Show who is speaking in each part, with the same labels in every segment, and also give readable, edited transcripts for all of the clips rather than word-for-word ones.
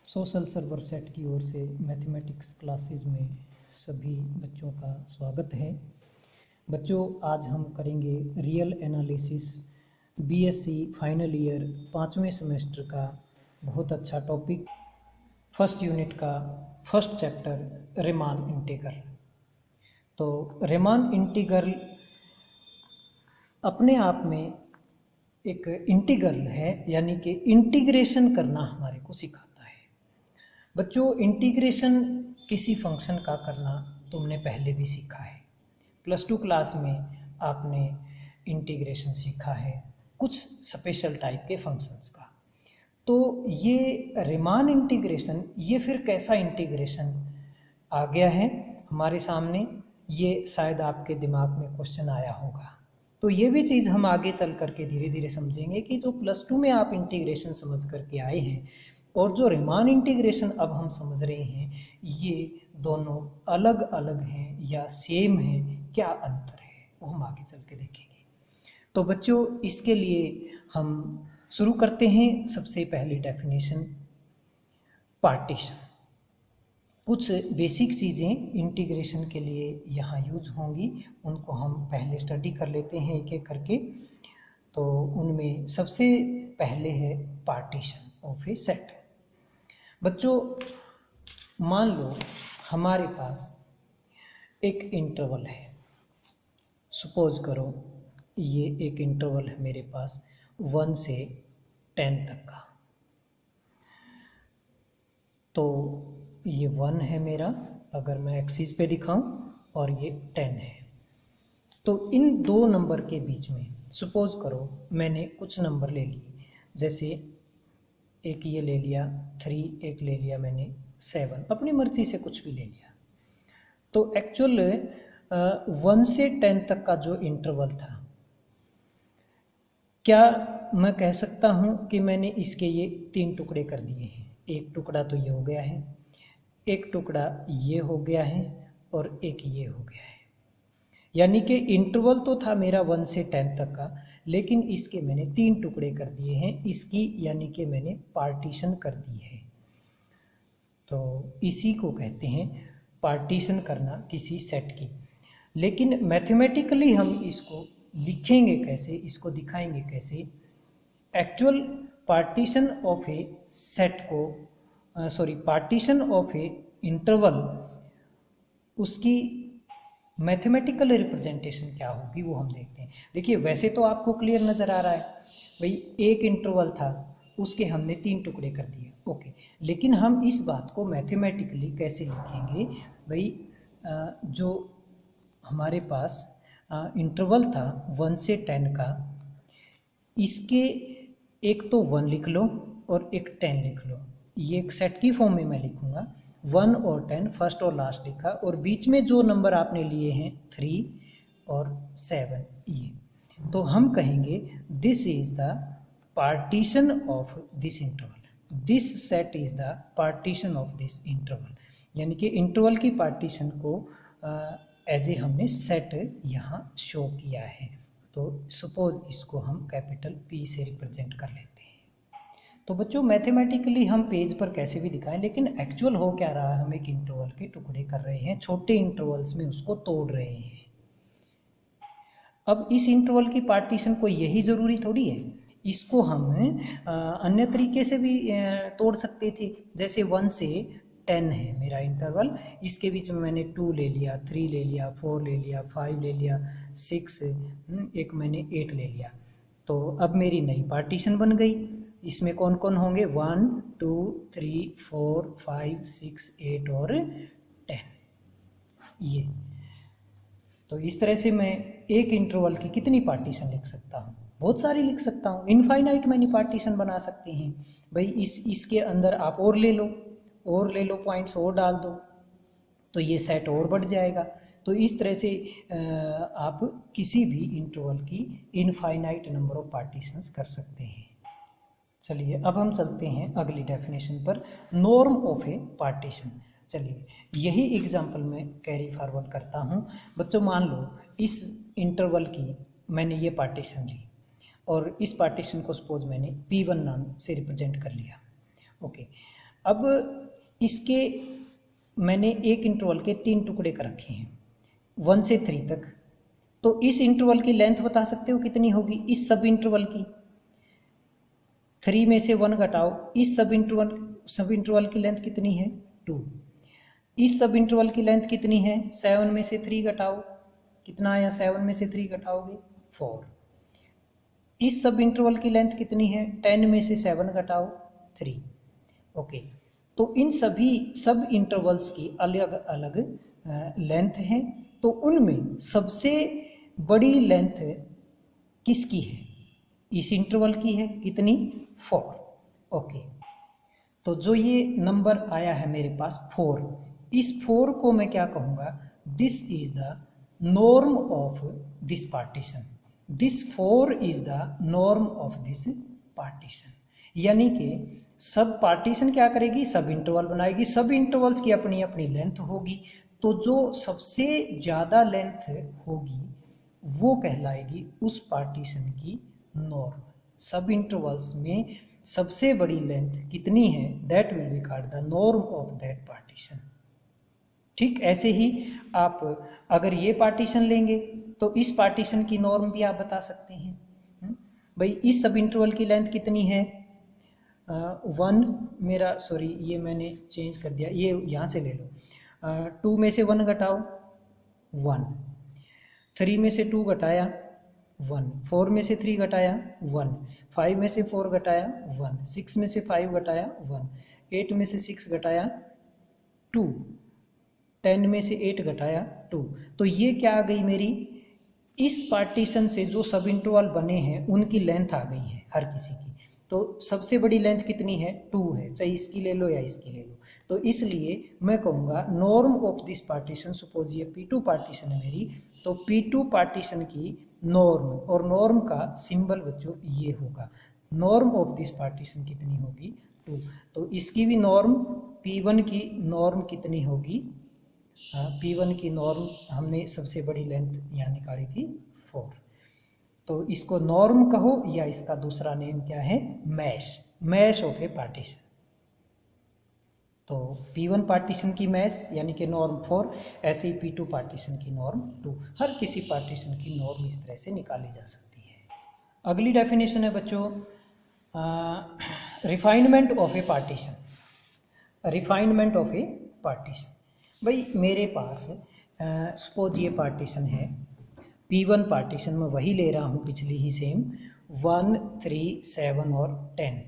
Speaker 1: Social server set की ओर से mathematics classes में सभी बच्चों का स्वागत है। बच्चों, आज हम करेंगे real analysis BSc final year 5वें सेमेस्टर का बहुत अच्छा टॉपिक, फर्स्ट यूनिट का फर्स्ट चैप्टर रीमान इंटीग्रल। तो रीमान इंटीग्रल अपने आप में एक इंटीग्रल है, यानी कि इंटीग्रेशन करना हमारे को सिखाता है। बच्चों, इंटीग्रेशन किसी फंक्शन का करना तुमने पहले भी सीखा है। +2 क्लास में आपने इंटीग्रेशन सीखा है कुछ स्पेशल टाइप के फंक्शंस का। तो ये रीमान इंटीग्रेशन, ये फिर कैसा इंटीग्रेशन आ गया है हमारे सामने, ये शायद आपके दिमाग में क्वेश्चन आया होगा। तो ये भी चीज़ हम आगे चल करके धीरे धीरे समझेंगे कि जो +2 में आप इंटीग्रेशन समझ करके आए हैं और जो रीमान इंटीग्रेशन अब हम समझ रहे हैं, ये दोनों अलग अलग हैं या सेम हैं, क्या अंतर है वो हम आगे चल के देखेंगे। तो बच्चों, इसके लिए हम शुरू करते हैं। सबसे पहली डेफिनेशन पार्टीशन। कुछ बेसिक चीज़ें इंटीग्रेशन के लिए यहाँ यूज होंगी, उनको हम पहले स्टडी कर लेते हैं एक एक करके। तो उनमें सबसे पहले है पार्टीशन ऑफ ए सेट। बच्चों, मान लो हमारे पास एक इंटरवल है। सपोज करो ये एक इंटरवल है मेरे पास 1 से 10 तक का। तो ये 1 है मेरा, अगर मैं एक्सिस पे दिखाऊं, और ये 10 है। तो इन दो नंबर के बीच में सपोज करो मैंने कुछ नंबर ले लिए, जैसे एक ये ले लिया 3, एक ले लिया मैंने 7, अपनी मर्जी से कुछ भी ले लिया। तो एक्चुअल 1 से 10 तक का जो इंटरवल था, क्या मैं कह सकता हूँ कि मैंने इसके ये 3 टुकड़े कर दिए हैं। एक टुकड़ा तो ये हो गया है, एक टुकड़ा ये हो गया है, और एक ये हो गया है। यानी कि इंटरवल तो था मेरा 1 से 10 तक का, लेकिन इसके मैंने 3 टुकड़े कर दिए हैं इसकी, यानी कि मैंने पार्टीशन कर दी है। तो इसी को कहते हैं पार्टीशन करना किसी सेट की। लेकिन मैथमेटिकली हम इसको लिखेंगे कैसे, इसको दिखाएंगे कैसे। Actual partition of A set को, पार्टीशन ऑफ ए इंटरवल, उसकी मैथमेटिकल रिप्रेजेंटेशन क्या होगी वो हम देखते हैं। देखिए, वैसे तो आपको क्लियर नज़र आ रहा है भाई, एक इंटरवल था, उसके हमने 3 टुकड़े कर दिए, ओके। लेकिन हम इस बात को मैथमेटिकली कैसे लिखेंगे भाई, जो हमारे पास इंटरवल था 1 से 10 का, इसके एक तो 1 लिख लो और एक 10 लिख लो। ये एक सेट की फॉर्म में मैं लिखूंगा, 1 और 10 फर्स्ट और लास्ट लिखा, और बीच में जो नंबर आपने लिए हैं 3 और 7, ये। तो हम कहेंगे this is the partition of this interval, this set is the partition of this interval. यानी कि इंटरवल की पार्टीशन को एज ए हमने सेट यहाँ शो किया है। तो सपोज इसको हम कैपिटल P से रिप्रेजेंट कर लेते हैं। तो बच्चों, मैथमेटिकली हम पेज पर कैसे भी दिखाएं, लेकिन एक्चुअल हो क्या रहा है, हम एक इंटरवल के टुकड़े कर रहे हैं, छोटे इंटरवल्स में उसको तोड़ रहे हैं। अब इस इंटरवल की पार्टीशन को यही ज़रूरी थोड़ी है, इसको हम अन्य तरीके से भी तोड़ सकते थे। जैसे 1 से 10 है मेरा इंटरवल, इसके बीच में मैंने 2 ले लिया, 3 ले लिया, 4 ले लिया, 5 ले लिया, 6, एक मैंने 8 ले लिया। तो अब मेरी नई पार्टीशन बन गई। इसमें कौन कौन होंगे, 1, 2, 3, 4, 5, 6, 8 और 10, ये। तो इस तरह से मैं एक इंटरवल की कितनी पार्टीशन लिख सकता हूँ, बहुत सारी लिख सकता हूँ। इनफाइनाइट मैंने पार्टीशन बना सकते हैं भाई। इसके अंदर आप और ले लो, पॉइंट्स और डाल दो, तो ये सेट और बढ़ जाएगा। तो इस तरह से आप किसी भी इंटरवल की इनफाइनाइट नंबर ऑफ पार्टीशंस कर सकते हैं। चलिए, अब हम चलते हैं अगली डेफिनेशन पर, नॉर्म ऑफ ए पार्टीशन। चलिए, यही एग्जाम्पल मैं कैरी फॉरवर्ड करता हूँ। बच्चों, मान लो इस इंटरवल की मैंने ये पार्टीशन ली, और इस पार्टीशन को सपोज मैंने P1 नाम से रिप्रेजेंट कर लिया, ओके। अब इसके मैंने एक इंटरवल के 3 टुकड़े कर रखे हैं 1 से 3 तक। तो इस इंटरवल की लेंथ बता सकते हो कितनी होगी? इस सब इंटरवल की 3 में से 1 घटाओ, इस सब इंटरवल की लेंथ कितनी है? 2। इस सब इंटरवल की लेंथ कितनी है? 7 में से 3 घटाओ, कितना आया? 7 में से 3 घटाओगे 4। इस सब इंटरवल की लेंथ कितनी है? 10 में से 7 घटाओ 3। ओके, तो इन सभी सब इंटरवल्स की अलग अलग लेंथ है। तो उनमें सबसे बड़ी लेंथ किसकी है? इस इंटरवल की है। कितनी? 4। ओके, तो जो ये नंबर आया है मेरे पास 4, इस 4 को मैं क्या कहूँगा? This is the norm of this partition. This 4 is the norm of this partition. यानी कि सब पार्टीशन क्या करेगी? सब इंटरवल बनाएगी, सब इंटरवल्स की अपनी अपनी लेंथ होगी। तो जो सबसे ज़्यादा लेंथ होगी वो कहलाएगी उस पार्टीशन की नॉर्म। सब इंटरवल्स में सबसे बड़ी लेंथ कितनी है? That will be called the norm of that partition. ठीक ऐसे ही आप अगर ये पार्टीशन लेंगे तो इस पार्टीशन की नॉर्म भी आप बता सकते हैं। भाई इस सब इंटरवल की लेंथ कितनी है? 1 मेरा, सॉरी ये मैंने चेंज कर दिया, ये यहाँ से ले लो। 2 में से 1 घटाओ 1, 3 में से 2 घटाया 1, 4 में से 3 घटाया 1, 5 में से 4 घटाया 1, 6 में से 5 घटाया 1, 8 में से 6 घटाया 2, 10 में से 8 घटाया 2। तो ये क्या आ गई मेरी? इस पार्टीशन से जो सब इंटरवल बने हैं उनकी लेंथ आ गई है हर किसी की। तो सबसे बड़ी लेंथ कितनी है? 2 है, चाहे इसकी ले लो या इसकी ले लो। तो इसलिए मैं कहूँगा norm of this partition, suppose ये P2 पार्टीशन है मेरी, तो P2 पार्टीशन की नॉर्म, और नॉर्म का सिंबल बच्चों ये होगा। नॉर्म ऑफ दिस पार्टीशन कितनी होगी? 2। तो इसकी भी नॉर्म, P1 की नॉर्म कितनी होगी? P1 की नॉर्म हमने सबसे बड़ी लेंथ यहाँ निकाली थी 4। तो इसको नॉर्म कहो या इसका दूसरा नेम क्या है? Mesh of a partition. तो P1 पार्टीशन की मैश यानी कि नॉर्म 4, ऐसे ही P2 पार्टीशन की नॉर्म 2। हर किसी पार्टीशन की नॉर्म इस तरह से निकाली जा सकती है। अगली डेफिनेशन है बच्चों refinement of a partition. Refinement of a partition, भाई मेरे पास सपोज ये पार्टीशन है P1 पार्टीशन, में वही ले रहा हूँ पिछली ही सेम 1, 3, 7 और 10।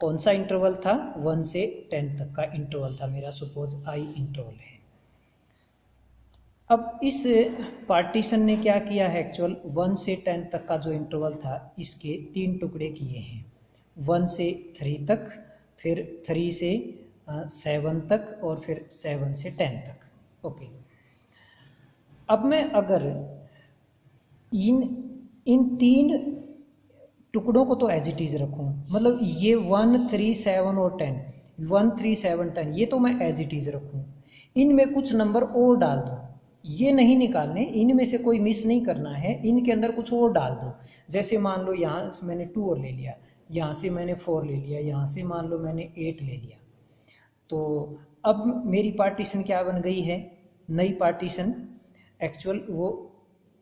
Speaker 1: कौन सा इंटरवल था? 1 से 10 तक का इंटरवल था मेरा, सपोज I इंटरवल है। अब इस पार्टीशन ने क्या किया है? एक्चुअल 1 से 10 तक का जो इंटरवल था इसके 3 टुकड़े किए हैं, 1 से 3 तक, फिर 3 से 7 तक, और फिर 7 से 10 तक। ओके, अब मैं अगर इन 3 टुकड़ों को तो एज इट इज रखूं, मतलब ये 1, 3, 7 और 10, 1, 3, 7, 10 ये तो मैं एज इट इज रखूं, इनमें कुछ नंबर और डाल दो, ये नहीं निकालने, इनमें से कोई मिस नहीं करना है, इनके अंदर कुछ और डाल दो। जैसे मान लो यहाँ से मैंने 2 और ले लिया, यहाँ से मैंने 4 ले लिया, यहाँ से मान लो मैंने 8 ले लिया। तो अब मेरी पार्टीशन क्या बन गई है? नई पार्टीशन एक्चुअल वो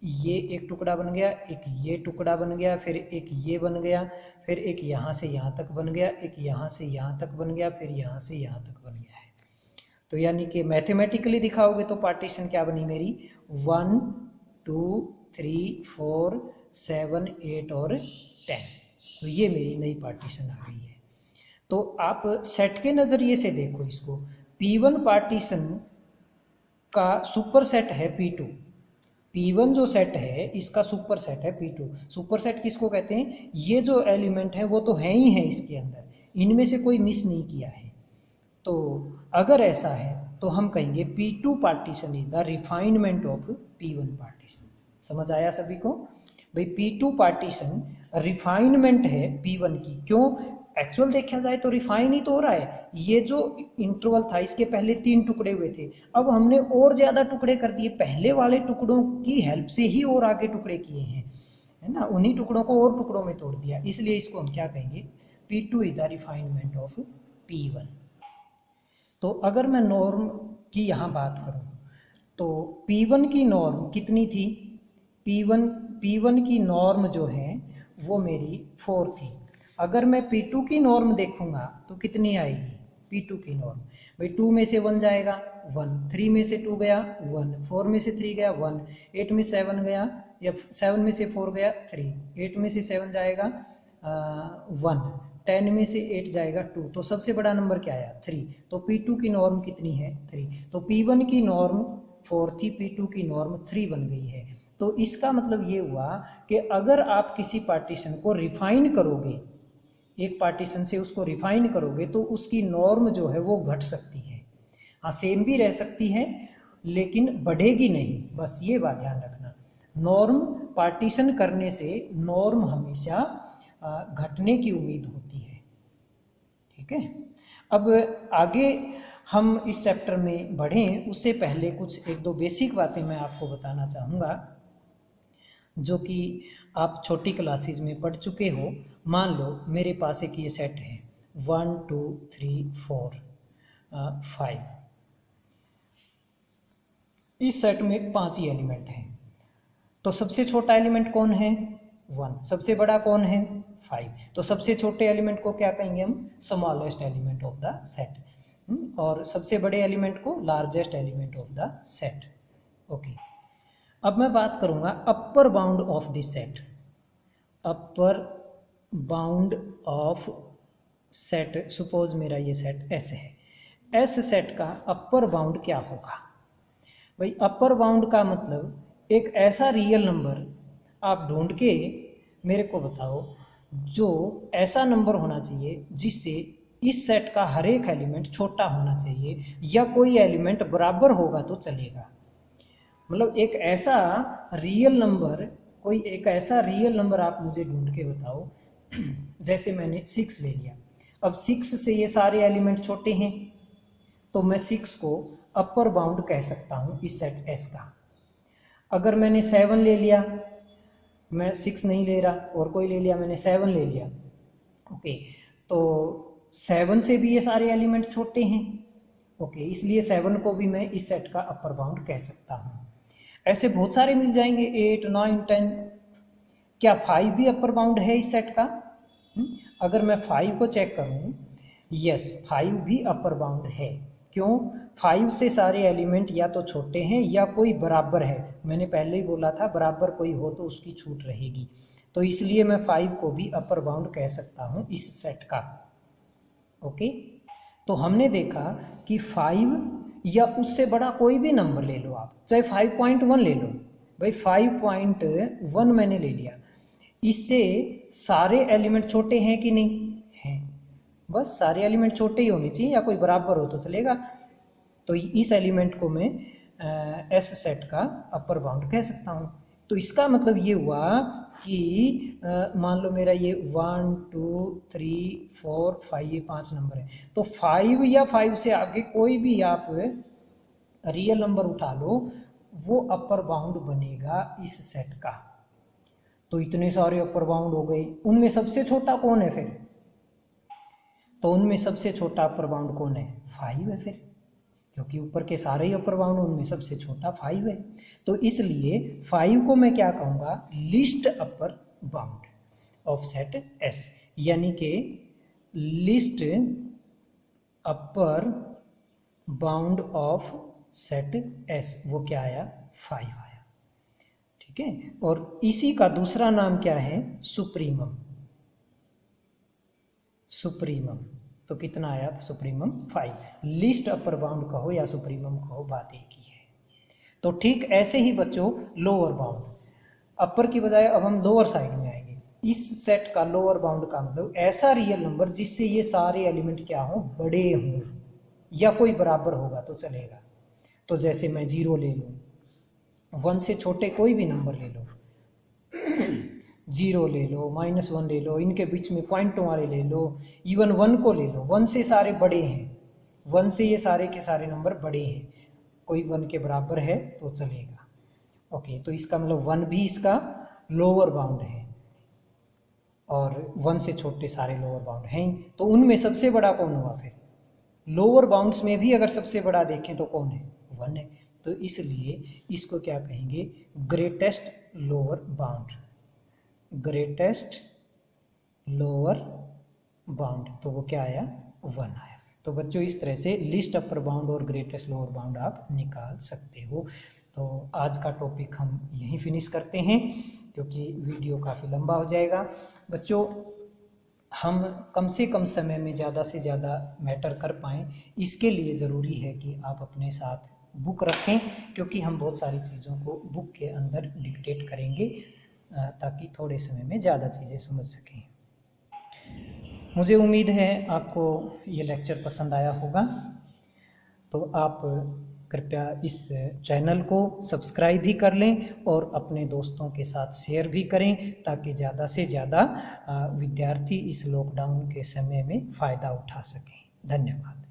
Speaker 1: ये एक टुकड़ा बन गया, एक ये टुकड़ा बन गया, फिर एक ये बन गया, फिर एक यहाँ से यहाँ तक बन गया, एक यहाँ से यहाँ तक बन गया, फिर यहाँ से यहाँ तक बन गया है। तो यानी कि मैथमेटिकली दिखाओगे तो पार्टीशन क्या बनी मेरी? 1, 2, 3, 4, 7, 8 और 10। तो ये मेरी नई पार्टीशन आ गई है। तो आप सेट के नज़रिए से देखो इसको, P1 पार्टीशन का सुपर सेट है P2। P1 जो सेट है इसका सुपर सेट है P2। सुपर सेट किसको कहते हैं? ये जो एलिमेंट है वो तो है ही है इसके अंदर, इनमें से कोई मिस नहीं किया है। तो अगर ऐसा है तो हम कहेंगे P2 partition is the refinement of P1 partition. समझ आया सभी को? भाई P2 पार्टीशन रिफाइनमेंट है P1 की। क्यों? एक्चुअल देखा जाए तो रिफाइन ही तो हो रहा है। ये जो इंटरवल था इसके पहले 3 टुकड़े हुए थे, अब हमने और ज़्यादा टुकड़े कर दिए, पहले वाले टुकड़ों की हेल्प से ही और आगे टुकड़े किए हैं, है ना, उन्हीं टुकड़ों को और टुकड़ों में तोड़ दिया। इसलिए इसको हम क्या कहेंगे? P2 is the refinement of P1। तो अगर मैं नॉर्म की यहाँ बात करूँ तो P1 की नॉर्म कितनी थी? P1 की नॉर्म जो है वो मेरी 4 थी। अगर मैं P2 की नॉर्म देखूंगा तो कितनी आएगी? P2 की नॉर्म भाई 2 में से 1 जाएगा 1, 3 में से 2 गया 1, 4 में से 3 गया 1, 8 में 7 गया या 7 में से 4 गया 3, 8 में से 7 जाएगा 1, 10 में से 8 जाएगा 2, तो सबसे बड़ा नंबर क्या आया? 3। तो P2 की नॉर्म कितनी है? 3। तो P1 की नॉर्म 4 थी, P2 की नॉर्म 3 बन गई है। तो इसका मतलब ये हुआ कि अगर आप किसी पार्टीशन को रिफाइन करोगे, एक पार्टीशन से उसको रिफाइन करोगे तो उसकी नॉर्म जो है वो घट सकती है। हाँ, सेम भी रह सकती है लेकिन बढ़ेगी नहीं, बस ये बात ध्यान रखना। नॉर्म पार्टीशन करने से नॉर्म हमेशा घटने की उम्मीद होती है। ठीक है, अब आगे हम इस चैप्टर में बढ़ें उससे पहले कुछ एक दो बेसिक बातें मैं आपको बताना चाहूँगा जो कि आप छोटी क्लासेस में पढ़ चुके हो। मान लो मेरे पास एक ये सेट है 1 2 3 4 5। इस सेट में 5 ही एलिमेंट हैं। तो सबसे छोटा एलिमेंट कौन है? 1। सबसे बड़ा कौन है? 5। तो सबसे छोटे एलिमेंट को क्या कहेंगे हम? Smallest element of the set. और सबसे बड़े एलिमेंट को largest element of the set. Okay, अब मैं बात करूंगा upper bound of this set. Upper bound of set, suppose मेरा ये सेट S है, S सेट का अपर बाउंड क्या होगा? भाई अपर बाउंड का मतलब एक ऐसा रियल नंबर आप ढूंढ के मेरे को बताओ जो ऐसा नंबर होना चाहिए जिससे इस सेट का हर एक एलिमेंट छोटा होना चाहिए या कोई एलिमेंट बराबर होगा तो चलेगा। मतलब एक ऐसा रियल नंबर, कोई एक ऐसा रियल नंबर आप मुझे ढूंढ के बताओ। जैसे मैंने 6 ले लिया, अब 6 से ये सारे एलिमेंट छोटे हैं तो मैं 6 को अपर बाउंड कह सकता हूँ इस सेट S का। अगर मैंने 7 ले लिया, मैं 6 नहीं ले रहा और कोई ले लिया, मैंने 7 ले लिया, ओके, तो 7 से भी ये सारे एलिमेंट छोटे हैं, ओके, इसलिए 7 को भी मैं इस सेट का अपर बाउंड कह सकता हूँ। ऐसे बहुत सारे मिल जाएंगे 8 9 10। क्या 5 भी अपर बाउंड है इस सेट का? अगर मैं 5 को चेक करूँ, यस 5 भी अपर बाउंड है। क्यों? 5 से सारे एलिमेंट या तो छोटे हैं या कोई बराबर है। मैंने पहले ही बोला था बराबर कोई हो तो उसकी छूट रहेगी, तो इसलिए मैं 5 को भी अपर बाउंड कह सकता हूँ इस सेट का। ओके, तो हमने देखा कि 5 या उससे बड़ा कोई भी नंबर ले लो आप, चाहे 5.1 ले लो। भाई 5.1 मैंने ले लिया, इससे सारे एलिमेंट छोटे हैं कि नहीं? हैं। बस सारे एलिमेंट छोटे ही होने चाहिए या कोई बराबर हो तो चलेगा। तो इस एलिमेंट को मैं S सेट का अपर बाउंड कह सकता हूँ। तो इसका मतलब ये हुआ कि मान लो मेरा ये 1 2 3 4 5 ये 5 नंबर है, तो 5 या 5 से आगे कोई भी आप रियल नंबर उठा लो वो अपर बाउंड बनेगा इस सेट का। तो इतने सारे अपर बाउंड हो गए, उनमें सबसे छोटा कौन है फिर? तो उनमें सबसे छोटा अपर बाउंड कौन है? 5 है फिर, क्योंकि ऊपर के सारे ही अपर बाउंड, उनमें सबसे छोटा 5 है। तो इसलिए 5 को मैं क्या कहूँगा? List upper bound of set S, यानी कि list upper bound of set S, वो क्या आया? 5 आया। ठीक है, और इसी का दूसरा नाम क्या है? सुप्रीमम। सुप्रीमम, तो कितना आया? सुप्रीमम 5। लिस्ट अपर बाउंड कहो या सुप्रीमम कहो, बात एक ही है। तो ठीक ऐसे ही बच्चों लोअर बाउंड, अपर की बजाय अब हम लोअर साइड में आएंगे। इस सेट का लोअर बाउंड का मतलब ऐसा रियल नंबर जिससे ये सारे एलिमेंट क्या हो? बड़े हों या कोई बराबर होगा तो चलेगा। तो जैसे मैं 0 ले लूँ, 1 से छोटे कोई भी नंबर ले लो, 0 ले लो, -1 ले लो, इनके बीच में पॉइंटों वाले ले लो, इवन 1 को ले लो। 1 से सारे बड़े हैं, 1 से ये सारे के सारे नंबर बड़े हैं, कोई 1 के बराबर है तो चलेगा। ओके, तो इसका मतलब 1 भी इसका लोअर बाउंड है। और 1 से छोटे सारे लोअर बाउंड हैं, तो उनमें सबसे बड़ा कौन हुआ? फिर लोअर बाउंड्स में भी अगर सबसे बड़ा देखें तो कौन है? 1 है। तो इसलिए इसको क्या कहेंगे? Greatest lower bound, greatest lower bound. तो वो क्या आया? 1 आया। तो बच्चों इस तरह से लिस्ट अपर बाउंड और ग्रेटेस्ट लोअर बाउंड आप निकाल सकते हो। तो आज का टॉपिक हम यहीं फिनिश करते हैं क्योंकि वीडियो काफ़ी लंबा हो जाएगा। बच्चों हम कम से कम समय में ज़्यादा से ज़्यादा मैटर कर पाएँ, इसके लिए ज़रूरी है कि आप अपने साथ बुक रखें, क्योंकि हम बहुत सारी चीज़ों को बुक के अंदर डिक्टेट करेंगे ताकि थोड़े समय में ज़्यादा चीज़ें समझ सकें। मुझे उम्मीद है आपको ये लेक्चर पसंद आया होगा। तो आप कृपया इस चैनल को सब्सक्राइब भी कर लें और अपने दोस्तों के साथ शेयर भी करें ताकि ज़्यादा से ज़्यादा विद्यार्थी इस लॉकडाउन के समय में फ़ायदा उठा सकें। धन्यवाद।